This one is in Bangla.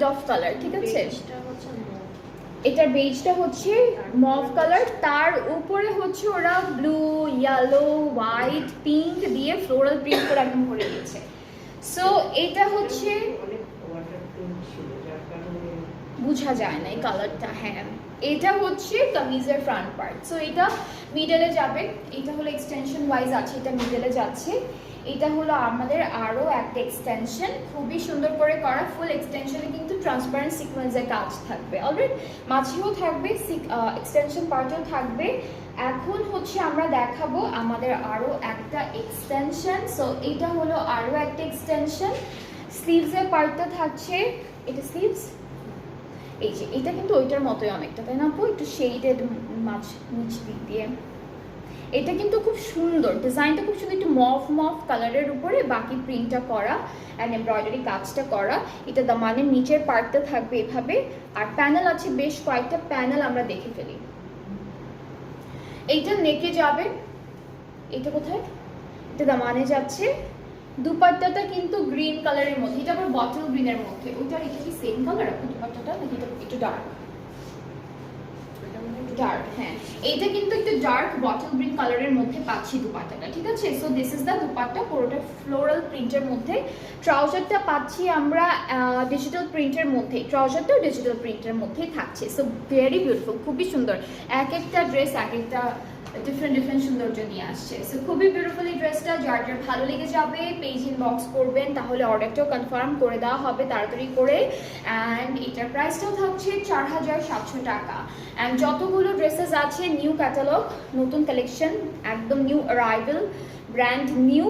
কাইন্ড অফ কালার, ঠিক আছে? এটার বেজটা হচ্ছে মভ কালার, তার উপরে হচ্ছে ওরা ব্লু, ইয়েলো, হোয়াইট, পিঙ্ক দিয়ে ফ্লোরাল প্রিন্ট করে একদম করে দিয়েছে। সো এটা হচ্ছে বোঝা যায় না এই কালারটা। হ্যাঁ, এটা হচ্ছে কামিজের ফ্রন্ট পার্ট। সো এটা মিডলে যাবে, এটা হলো এক্সটেনশন ওয়াইজ আছে, এটা মিডলে যাচ্ছে। এটা হলো আমাদের আরও একটা এক্সটেনশন, খুবই সুন্দর করে করা। ফুল এক্সটেনশনে কিন্তু ট্রান্সপারেন্ট সিকোয়েন্সের কাজ থাকবে, অলরেডি মাঝেও থাকবে, এক্সটেনশন পার্টেও থাকবে। এখন হচ্ছে আমরা দেখাবো আমাদের আরও একটা এক্সটেনশন। সো এটা হলো আরও একটা এক্সটেনশন। স্লিভসের পার্টটা থাকছে, এটা স্লিভস, এই যে এটা কিন্তু ওইটার মতোই অনেকটা, তাই না আপু? একটু শেডেড মাছ নিচ দিক দিয়ে। এটা কিন্তু খুব সুন্দর, ডিজাইনটা খুব সুন্দর, একটু মফ কালারের উপরে বাকি প্রিন্টটা করা অ্যান্ড এমব্রয়ডারি কাজটা করা। এটা দামানের নিচের পার্টটা থাকবে এভাবে, আর প্যানেল আছে বেশ কয়েকটা, প্যানেল আমরা দেখে ফেলি। এইটা নেকে যাবে, এটা কোথায়? এটা দামানে যাচ্ছে। দুপাট্টাটা কিন্তু গ্রিন কালারের মধ্যে, এটা আবার বটল গ্রিনের মধ্যে। ওইটার এটা কি সেম কালার আপু দুপাট্টাটা, নাকি এটা একটু ডার্ক? ডার্ক, হ্যাঁ, এইটা কিন্তু একটু ডার্ক বটল গ্রিন কালারের মধ্যে পাচ্ছি দুপাট্টাটা, ঠিক আছে? So this is the dupatta, পুরোটা ফ্লোরাল প্রিন্টের মধ্যে। ট্রাউজারটা পাচ্ছি আমরা ডিজিটাল প্রিন্টের মধ্যে, ট্রাউজারটাও ডিজিটাল প্রিন্টের মধ্যেই থাকছে। সো ভেরি বিউটিফুল, খুবই সুন্দর। এক একটা ড্রেস এক একটা ডিফারেন্ট সৌন্দর্য নিয়ে আসছে। সো খুবই বিউটিফুল এই ড্রেসটা। যার যার ভালো লেগে যাবে পেজ ইনবক্স করবেন, তাহলে অর্ডারটাও কনফার্ম করে দেওয়া হবে তাড়াতাড়ি করে। অ্যান্ড এটার প্রাইসটাও থাকছে 4700 টাকা। অ্যান্ড যতগুলো ড্রেসেস আছে নিউ ক্যাটালগ, নতুন কালেকশন, একদম নিউ অ্যারাইভেল, ব্র্যান্ড নিউ।